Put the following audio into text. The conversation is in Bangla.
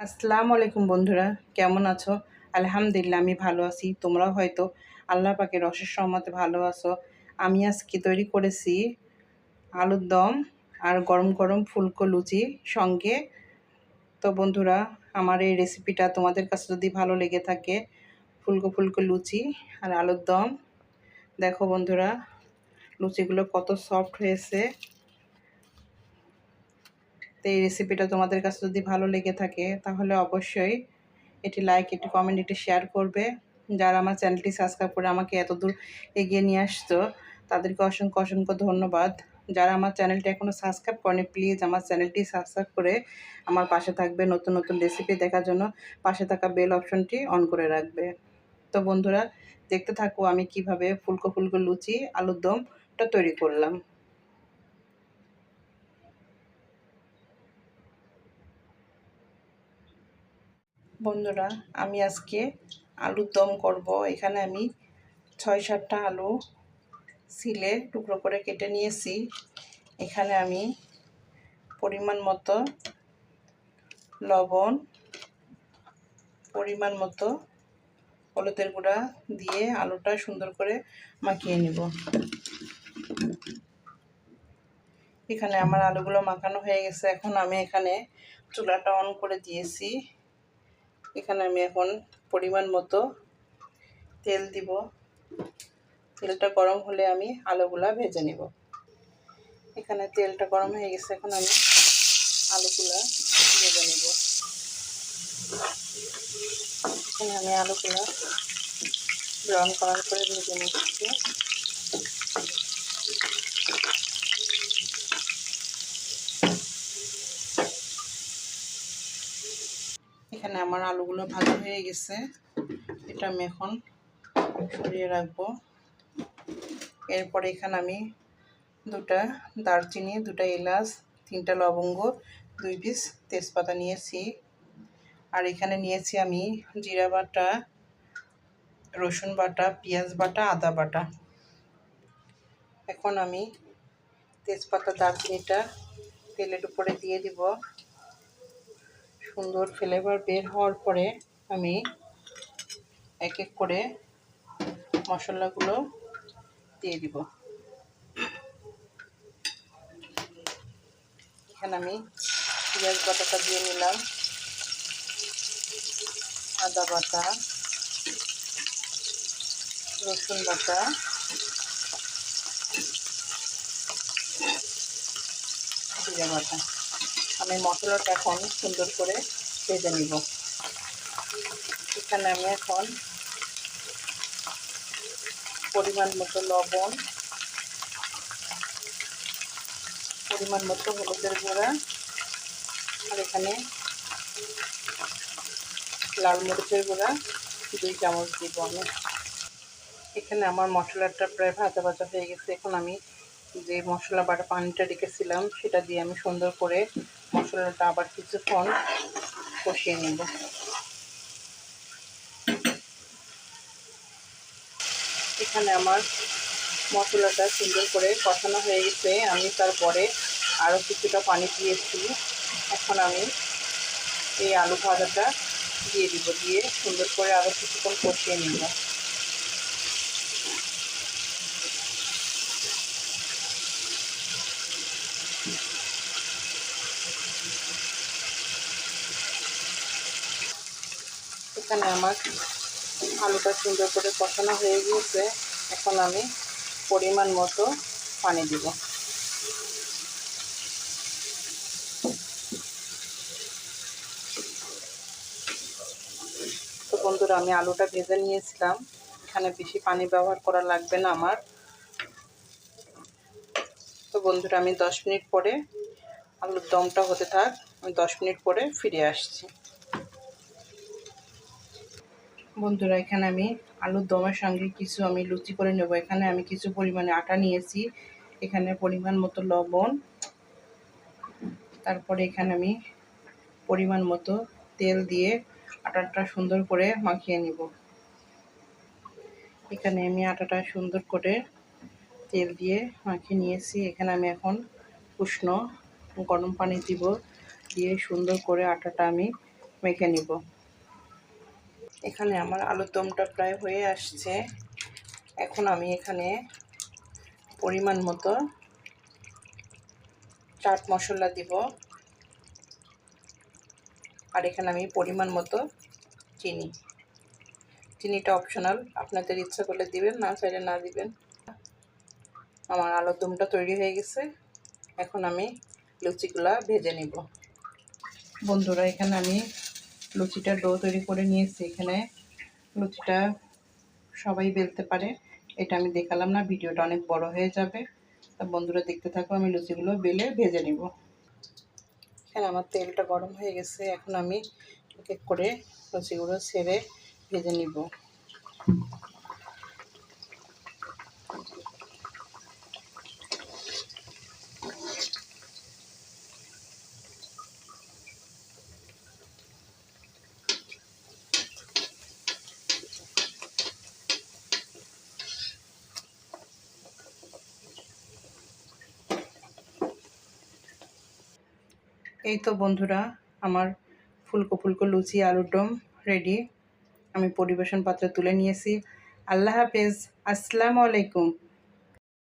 আসসালামু আলাইকুম বন্ধুরা, কেমন আছো? আলহামদুলিল্লাহ আমি ভালো আছি। তোমরাও হয়তো আল্লাহ পাকের অশেষ রহমতে ভালো আছো। আমি আজকে তৈরি করেছি আলুর দম আর গরম গরম ফুলকো লুচি সঙ্গে। তো বন্ধুরা, আমার এই রেসিপিটা তোমাদের কাছে যদি ভালো লেগে থাকে, ফুলকো ফুলকো লুচি আর আলুর দম, দেখো বন্ধুরা লুচিগুলো কত সফট হয়েছে। তো এই রেসিপিটা তোমাদের কাছে যদি ভালো লেগে থাকে তাহলে অবশ্যই এটি লাইক, এটি কমেন্ট, এটি শেয়ার করবে। যারা আমার চ্যানেলটি সাবস্ক্রাইব করে আমাকে এতদূর এগিয়ে নিয়ে আসতো তাদেরকে অসংখ্য অসংখ্য ধন্যবাদ। যারা আমার চ্যানেলটি এখনও সাবস্ক্রাইব করেনি, প্লিজ আমার চ্যানেলটি সাবস্ক্রাইব করে আমার পাশে থাকবে। নতুন নতুন রেসিপি দেখার জন্য পাশে থাকা বেল অপশনটি অন করে রাখবে। তো বন্ধুরা, দেখতে থাকো আমি কিভাবে ফুলকো ফুলকো লুচি আলুর দমটা তৈরি করলাম। বন্ধুরা, আমি আজকে আলুর দম করব। এখানে আমি ৬-৭টা আলু সিলে টুকরো করে কেটে নিয়েছি। এখানে আমি পরিমাণ মতো লবণ, পরিমাণ মতো হলুদের গুঁড়া দিয়ে আলুটা সুন্দর করে মাখিয়ে নিব। এখানে আমার আলুগুলো মাখানো হয়ে গেছে। এখন আমি এখানে চুলাটা অন করে দিয়েছি। এখানে আমি এখন পরিমাণ মতো তেল দিব। তেলটা গরম হলে আমি আলুগুলা ভেজে নিব। এখানে তেলটা গরম হয়ে গেছে, এখন আমি আলুগুলা ভেজে নেব। এখানে আমি আলুগুলা ব্রাউন কালার করে ভেজে নিচ্ছি। এখানে আমার আলুগুলো ভাজা হয়ে গেছে। এটা আমি এখন সরিয়ে রাখবো। এরপরে এখানে আমি 2টা দারচিনি, 2টা এলাচ, 3টা লবঙ্গ, 2 পিস তেজপাতা নিয়েছি। আর এখানে নিয়েছি আমি জিরা বাটা, রসুন বাটা, পেঁয়াজ বাটা, আদা বাটা। এখন আমি তেজপাতা, দারচিনিটা তেলের উপরে দিয়ে দিব। সুন্দর ফ্লেভার বের হওয়ার পরে আমি এক এক করে মশলাগুলো দিয়ে দিব। এখানে আমি পেঁয়াজ বাটাটা দিয়ে নিলাম, আদা বাটা, রসুন বাটা, জিরা বাটা। আমি মশলাটা এখন সুন্দর করে ভেজে নিব। এখানে আমি এখন পরিমাণ মতো লবণ, পরিমাণ মতো হলুদের গুঁড়া, আর এখানে লাল মরিচের গুঁড়া 2 চামচ দিব আমি। এখানে আমার মশলাটা প্রায় ভাজা ভাজা হয়ে গেছে। এখন আমি যে মশলা বাটা পানিটা রেখেছিলাম সেটা দিয়ে আমি সুন্দর করে মশলাটা আবার কিছুক্ষণ কষিয়ে নেব। এখানে আমার মশলাটা সুন্দর করে কষানো হয়ে গেছে। আমি তারপরে আরও কিছুটা পানি দিয়েছি। এখন আমি এই আলু ভাজাটা দিয়ে দিব, দিয়ে সুন্দর করে আরও কিছুক্ষণ কষিয়ে নেব। এখানে আমার আলুটা সুন্দর করে কষানো হয়ে গিয়েছে। এখন আমি পরিমাণ মতো পানি দিব। তো বন্ধুরা, আমি আলুটা ভেজে নিয়েছিলাম। এখানে বেশি পানি ব্যবহার করা লাগবে না আমার। তো বন্ধুরা, আমি 10 মিনিট পরে, আলুর দমটা হতে থাক, আমি 10 মিনিট পরে ফিরে আসছি। বন্ধুরা, এখানে আমি আলুর দমের সঙ্গে কিছু আমি লুচি করে নেব। এখানে আমি কিছু পরিমাণে আটা নিয়েছি। এখানে পরিমাণ মতো লবণ, তারপরে এখানে আমি পরিমাণ মতো তেল দিয়ে আটাটা সুন্দর করে মাখিয়ে নিব। এখানে আমি আটাটা সুন্দর করে তেল দিয়ে মাখিয়ে নিয়েছি। এখানে আমি এখন উষ্ণ গরম পানি দিব, দিয়ে সুন্দর করে আটাটা আমি মেখে নিব। এখানে আমার আলুর দমটা প্রায় হয়ে আসছে। এখন আমি এখানে পরিমাণ মতো চাট মশলা দিব, আর এখানে আমি পরিমাণ মতো চিনিটা অপশনাল, আপনাদের ইচ্ছা করলে দিবেন, না চাইলে না দিবেন। আমার আলুর দমটা তৈরি হয়ে গেছে। এখন আমি লুচিগুলা ভেজে নিব। বন্ধুরা, এখানে আমি লুচিটার ডো তৈরি করে নিয়েছি। এখানে লুচিটা সবাই বেলতে পারে, এটা আমি দেখালাম না, ভিডিওটা অনেক বড় হয়ে যাবে। তা বন্ধুরা দেখতে থাকো, আমি লুচিগুলো বেলে ভেজে নিব। এখানে আমার তেলটা গরম হয়ে গেছে। এখন আমি এক এক করে লুচিগুলো ছেড়ে ভেজে নিব। এই তো বন্ধুরা, আমার ফুলকো ফুলকো লুচি আলুর দম রেডি। আমি পরিবেশন পাত্রে তুলে নিয়েছি। আল্লাহ হাফেজ, আসসালামু আলাইকুম।